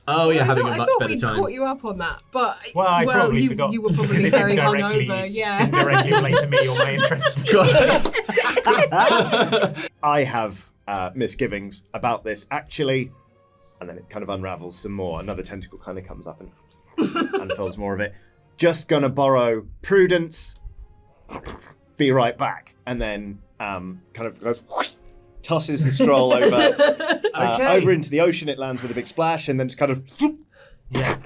Oh, yeah, having a much better we'd time. Caught you up on that, but I probably forgot. You were probably very hungover. Didn't Yeah. directly relate to me or my interests. I have misgivings about this, actually. And then it kind of unravels some more. Another tentacle kind of comes up and unfolds more of it. Just gonna borrow prudence. Be right back. And then kind of goes, whoosh, tosses the scroll over into the ocean. It lands with a big splash and then just kind of... Yeah.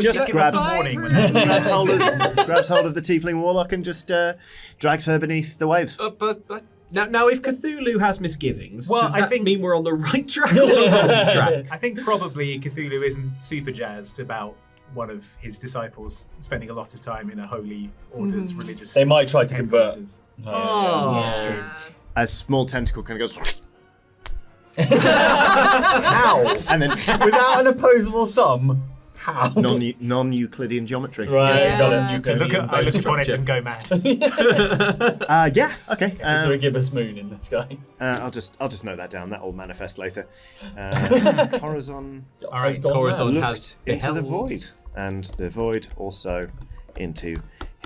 Just grabs hold of the tiefling warlock and just drags her beneath the waves. But now, if Cthulhu has misgivings, does that mean we're on the right track or the wrong track? I think probably Cthulhu isn't super jazzed about one of his disciples spending a lot of time in a holy order's religious. They might try to convert. True. A small tentacle kind of goes... How? And then without an opposable thumb. How? Non-Euclidean geometry. Right, got it. So I look upon it and go mad. Yeah, okay. Is there a gibbous moon in the sky? I'll just note that down. That will manifest later. Corazon. All right, Corazon looked has into the beheld. void, and the void also into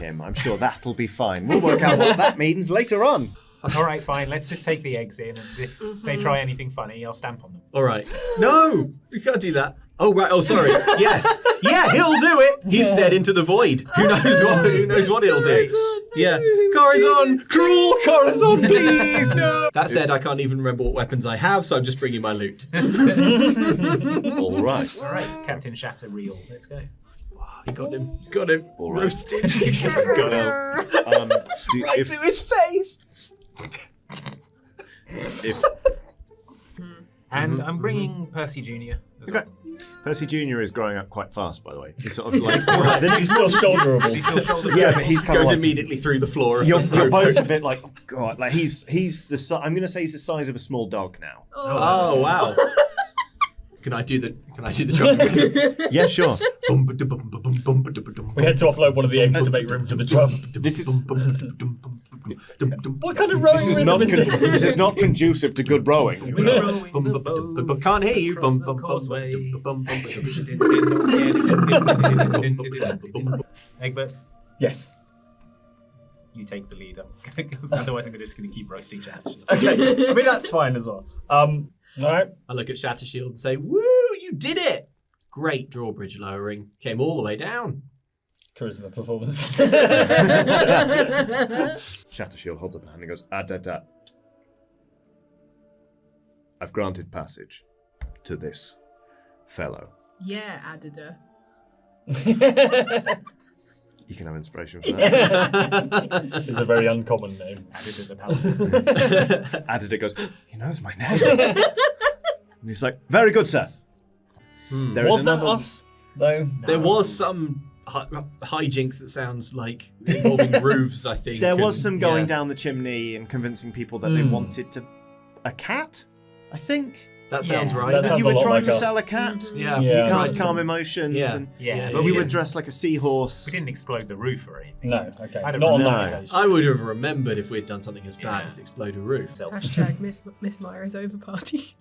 him. I'm sure that'll be fine. We'll work out what that means later on. All right, fine. Let's just take the eggs in, and if they try anything funny, I'll stamp on them. All right. No, we can't do that. Oh, right. Oh, sorry. Yes. Yeah, he'll do it. He's stared into the void. Who knows what he'll do? Yeah. Corazon, cruel Corazon, please, no. That said, I can't even remember what weapons I have, so I'm just bringing my loot. All right. All right, Captain Shatter reel. Let's go. He got him. Got him. All right. Roasted. Got him. Right to his face. And I'm bringing Percy Jr. as well. Okay. Percy Jr. is growing up quite fast, by the way. He's sort of like... He's still shoulderable. Is he still shoulder? Yeah, but he's kind Goes of like... immediately through the floor. You're both a bit like, oh god, like he's the I'm going to say he's the size of a small dog now. Oh, wow. Can I do the drum? Yeah, sure. We had to offload one of the eggs to make room for the drum. This is What kind of rowing rhythm is this? this is not conducive to good rowing. Can't hear you. Egbert, Yes. you take the lead. Otherwise, I'm just going to keep roasting Shattershield. Okay. I mean, that's fine as well. All right. I look at Shattershield and say, "Woo! You did it! Great drawbridge lowering. Came all the way down." Charisma performance. Shattershield holds up a hand and goes, da. I've granted passage to this fellow. Yeah, Adida. You can have inspiration for that. It's a very uncommon name. Added in the palette. Adida goes, he knows my name. And he's like, very good, sir. There is Was that another... us, though? There was some hijinks that sounds like involving roofs, I think. There was some going down the chimney and convincing people that they wanted a cat, I think. That sounds right. That sounds You a were lot trying like to us. sell a cat. Yeah. Yeah. You cast calm emotions. Yeah. And Yeah, but you we were didn't- dressed like a seahorse. We didn't explode the roof or anything. No, okay. I don't Not on remember that No. occasion. I would have remembered if we'd done something as bad Yeah. as explode a roof. Hashtag Miss Myra's over party.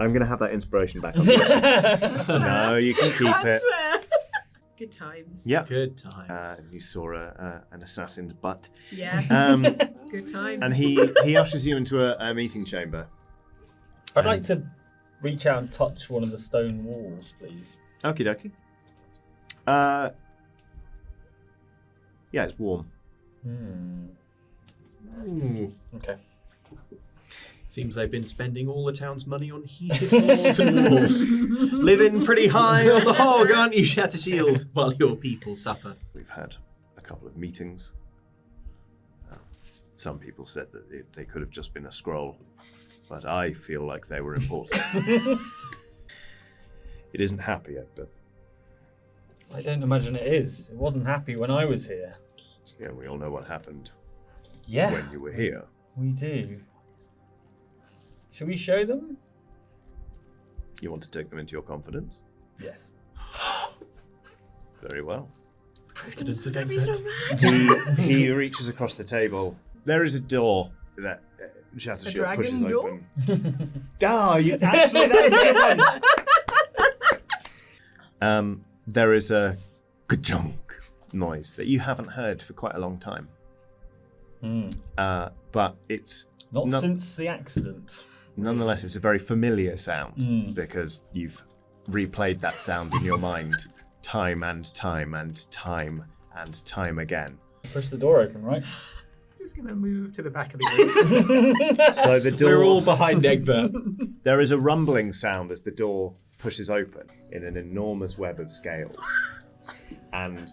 I'm going to have that inspiration back on. No, you can keep it. That's fair. Good times. Yep. Good times. You saw an assassin's butt. Yeah. Good times. And he ushers you into a meeting chamber. I'd like to reach out and touch one of the stone walls, please. Okie dokie. Yeah, it's warm. Ooh. Okay. Seems they've been spending all the town's money on heated floors and walls. Living pretty high on the hog, aren't you, Shattershield? While your people suffer. We've had a couple of meetings. Some people said that they could have just been a scroll, but I feel like they were important. It isn't happy yet, but I don't imagine it is. It wasn't happy when I was here. yeah, we all know what happened Yeah, when you were here. we do. Shall we show them? You want to take them into your confidence? Yes. Very well. Evidence of Be so Egbert. mad. He reaches across the table. There is a door that Shattershield dragon pushes door? open. Actually, that is a good one. There is a ka-chunk noise that you haven't heard for quite a long time. But it's Not since the accident. nonetheless, it's a very familiar sound because you've replayed that sound in your mind time and time and time and time again. Push the door open, right? Who's going to move to the back of the room? So the door. We're all behind Egbert. There is a rumbling sound as the door pushes open in an enormous web of scales. And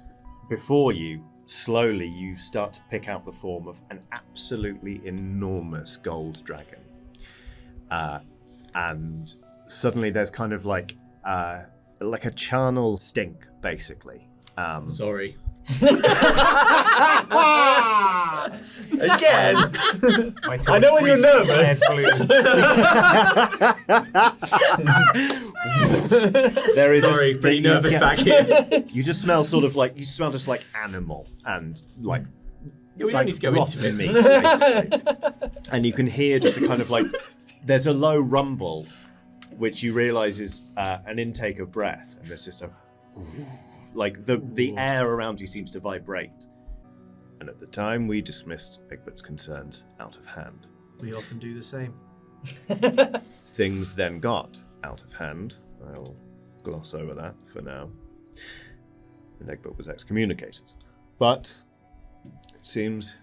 before you, slowly, you start to pick out the form of an absolutely enormous gold dragon. And suddenly there's kind of like a charnel stink, basically. Sorry. Again! I know when you're nervous. There is Sorry, pretty nervous back here. You just smell just like animal and like Yeah, we don't need to go into rotten it. meat, basically. And you can hear just a kind of like, there's a low rumble, which you realise is an intake of breath, and there's just a, like the air around you seems to vibrate. And at the time, we dismissed Egbert's concerns out of hand. We often do the same. Things then got out of hand. I'll gloss over that for now. And Egbert was excommunicated. But it seems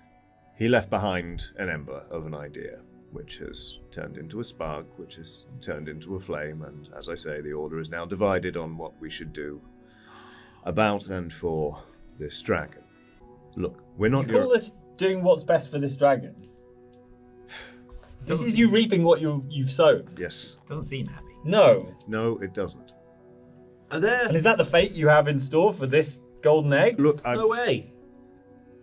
he left behind an ember of an idea, which has turned into a spark, which has turned into a flame, and as I say, the Order is now divided on what we should do about and for this dragon. Look, we're not You call this doing what's best for this dragon? This is you reaping what you've sown. Yes. Doesn't seem happy. No. No, it doesn't. Are there? And is that the fate you have in store for this golden egg? Look, No way.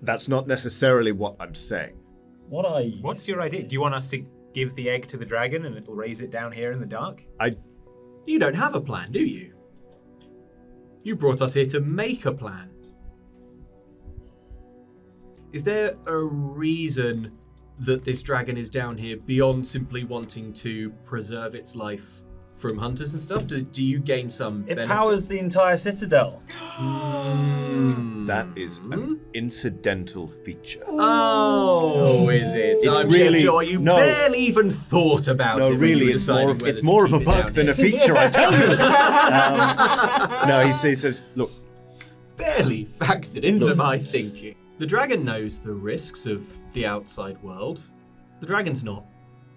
that's not necessarily what I'm saying. What's your idea? Do you want us to give the egg to the dragon and it'll raise it down here in the dark? You don't have a plan, do you? You brought us here to make a plan. Is there a reason that this dragon is down here beyond simply wanting to preserve its life from hunters and stuff? Do you gain some It benefit? powers the entire citadel. That is an incidental feature. Oh, is it? It's I'm really- sure you no. barely even thought about No, it. when you really, were it's deciding whether to more of a keep it down bug than here. a feature, I tell you. No, he says, look, Barely factored into my thinking. The dragon knows the risks of the outside world. The dragon's not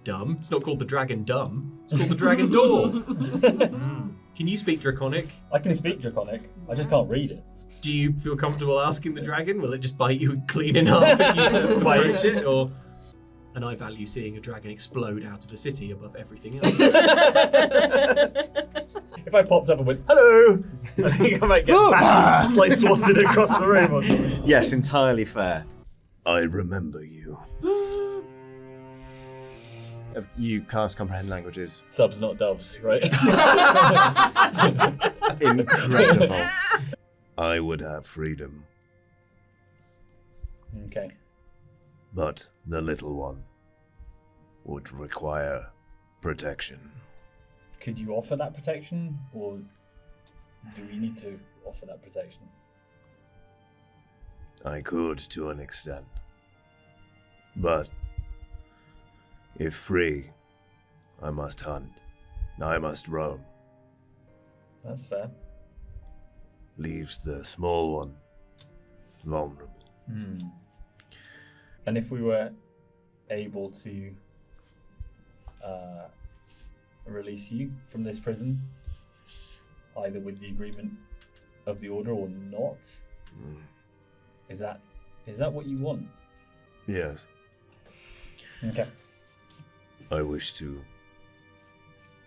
dumb. It's not called the dragon dumb. It's called the dragon door. Can you speak Draconic? I can speak Draconic. I just can't read it. Do you feel comfortable asking the dragon? Will it just bite you clean in half if you approach it? Or... And I value seeing a dragon explode out of a city above everything else. If I popped up and went, hello, I think I might get battered, like swatted across the room or something. yes, entirely fair. I remember you. You cast comprehend languages. Subs, not dubs, right? Incredible. I would have freedom, Okay. but the little one would require protection. Could you offer that protection, or do we need to offer that protection? I could to an extent. But if free, I must hunt. I must roam. That's fair. Leaves the small one vulnerable. And if we were able to release you from this prison, either with the agreement of the Order or not, is that what you want? Yes, Okay. I wish to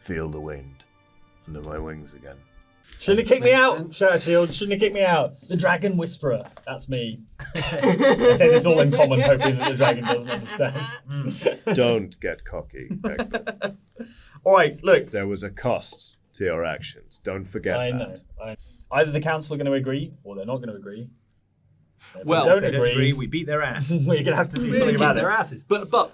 feel the wind under my wings again. Shouldn't have kicked me Makes out, sense. Shattershield. Shouldn't have kicked me out. The Dragon Whisperer. That's me. I say this all in common, hoping that the dragon doesn't understand. Don't get cocky, Egbert. All right, look. There was a cost to your actions. Don't forget I that. know. Either the council are going to agree, or they're not going to agree. Well, don't They don't agree, agree. we beat their ass. We're gonna have to do Really something about kick their it. asses. But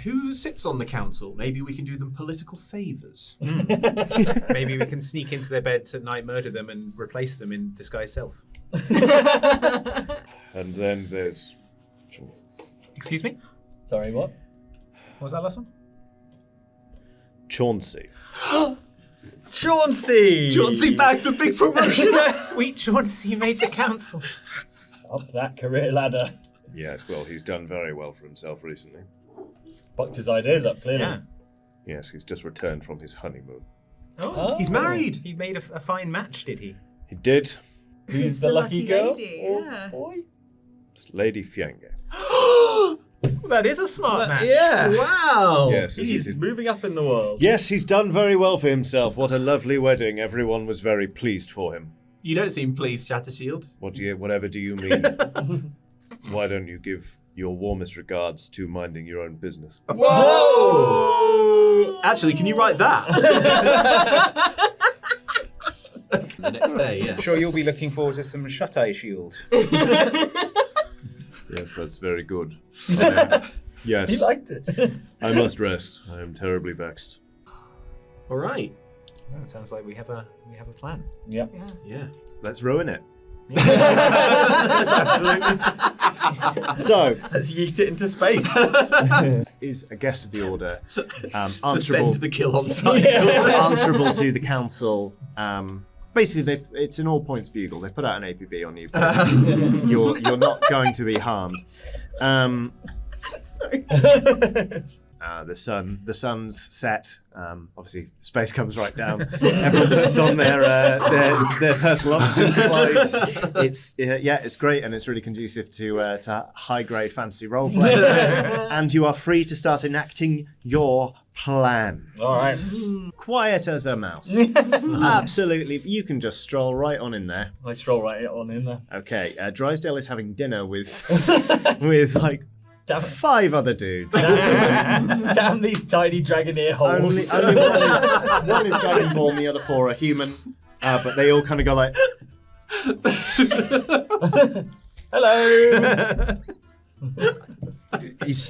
who sits on the council? Maybe we can do them political favours. Maybe we can sneak into their beds at night, murder them, and replace them in disguised self. And then there's Excuse me? Sorry, what? What was that last one? Chauncey. Chauncey! Chauncey back to big promotion. Sweet Chauncey made the council. Up that career ladder. Yes, well, he's done very well for himself recently. Bucked his ideas up, clearly. Yeah. Yes, he's just returned from his honeymoon. Oh, He's married. he made a fine match, did he? He did. Who's the lucky girl? lady? Or Yeah. boy? It's Lady Fienge. Well, that is a smart match. Yeah. Wow. Yes, He's it is. moving up in the world. Yes, he's done very well for himself. What a lovely wedding. Everyone was very pleased for him. You don't seem pleased, Shattershield. Whatever do you mean? Why don't you give your warmest regards to minding your own business? Whoa! Actually, can you write that? The next day, yeah. I'm sure you'll be looking forward to some Shattershield. Yes, that's very good. Yes, He liked it. I must rest. I am terribly vexed. All right. Well, it sounds like we have a plan. Yep. Yeah. Yeah. Let's ruin it. Absolutely. So, Let's yeet it into space. is a guest of the order, Suspend answerable, the kill on site. answerable to the council. Basically, it's an all-points bugle. They put out an APB on you. But you're not going to be harmed. Sorry. The sun's set. Obviously, space comes right down. Everyone puts on their personal oxygen supplies. It's great, and it's really conducive to high-grade fantasy roleplay. And you are free to start enacting your plan. All right. Quiet as a mouse. Absolutely, you can just stroll right on in there. I stroll right on in there. Okay, Drysdale is having dinner with like Damn it. 5 other dudes. Damn these tiny dragoneer holes. Only one is dragonborn, the other 4 are human, but they all kind of go like. Hello.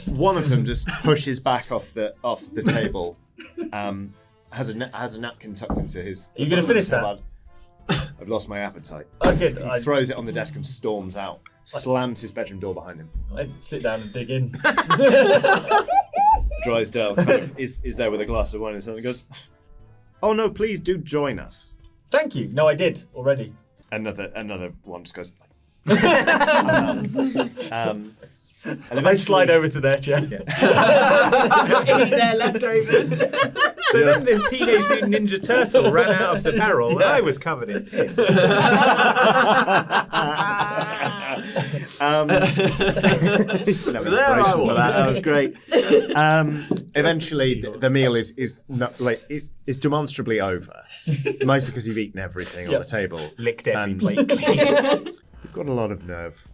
One of them just pushes back off the table, has a napkin tucked into his. Are you gonna finish that? I've lost my appetite. Okay. He throws it on the desk and storms out. Slams his bedroom door behind him. I sit down and dig in. Drysdale kind of is there with a glass of wine and something. Goes, "Oh no, please do join us." Thank you. No, I did already. Another one just goes. And I slide over to their chair. Eat their leftovers. So then this Teenage Mutant Ninja Turtle ran out of the barrel, and I was covered in piss. So there I was. That was great. Eventually, the meal is demonstrably over, mostly because you've eaten everything on the table. Licked every And- plate clean. You've got a lot of nerve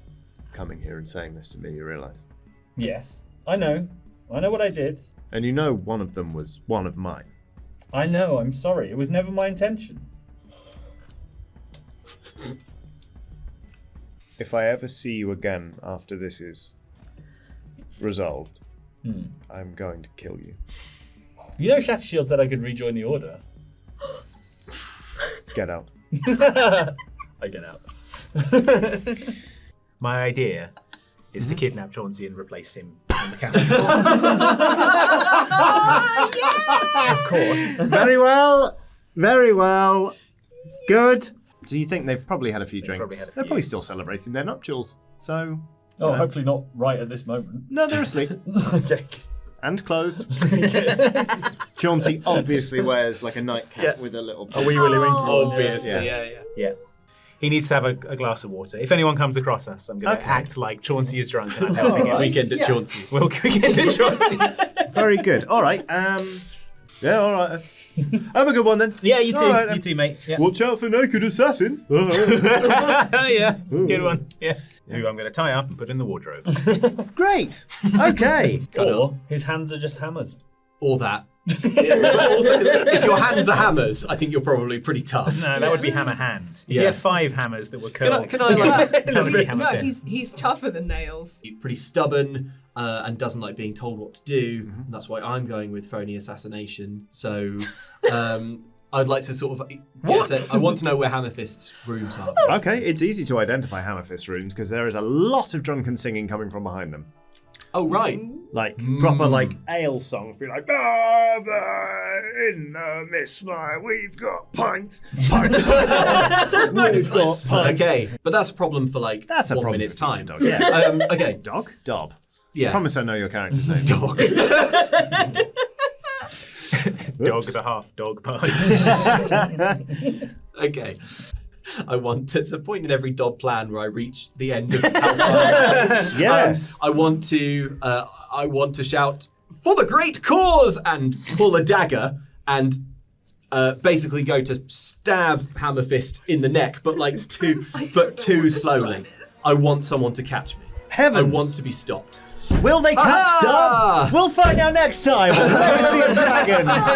coming here and saying this to me. You realise, Yes, I know. I know what I did. and you know one of them was one of mine. I know. I'm sorry. It was never my intention. If I ever see you again after this is resolved, I'm going to kill you. You know, Shattershield said I could rejoin the order. Get out. I get out. My idea is to kidnap Chauncey and replace him on the council. Of course. Very well. Very well. Good. Do you think they've probably had a few drinks? probably had a They're few. probably still celebrating their nuptials. So, Oh, hopefully not right at this moment. no, they're asleep Okay. and clothed. Chauncey obviously wears like a nightcap Yeah. with a little. A wee willy winky. Obviously, Yeah. yeah. Yeah. He needs to have a glass of water. If anyone comes across us, I'm going to Okay. act like Chauncey is drunk and I'm helping him. Weekend at Chauncey's. We'll get the Chauncey's. Very good. All right. Yeah. All right. Have a good one then. Yeah, you too. All right, You too, mate. Yeah. Watch out for naked assassins. Yeah. Good one. Yeah. Who I'm going to tie up and put in the wardrobe. Great. Okay. Or his hands are just hammers. Or that. But also, if your hands are hammers, I think you're probably pretty tough. No, that would be hammer hand. If Yeah. you had 5 hammers that were curled, Can I like, that would be hammer No, fist. he's tougher than nails. pretty stubborn and doesn't like being told what to do. And that's why I'm going with phony assassination. So I'd like to sort of I want to know where Hammerfist's rooms are. Okay, it's easy to identify Hammerfist runes because there is a lot of drunken singing coming from behind them. Oh right. Like proper like ale songs, be like, in the mist, we've got pints. We've got pints. Okay, but that's a problem for like That's a 1 problem minute's for time. Teaching Dog. Yeah. Okay. Dog? Dob. Yeah. Promise I know your character's name. Dog. Dog the half dog party. Okay. There's a point in every Dob plan where I reach the end of Hellfire. Yes. I want to shout, "For the great cause!" and pull a dagger and basically go to stab Hammerfist in the neck, but like too slowly. I want someone to catch me. Heavens. I want to be stopped. Will they catch Ah! Dob? We'll find out next time on Legacy of Dragons.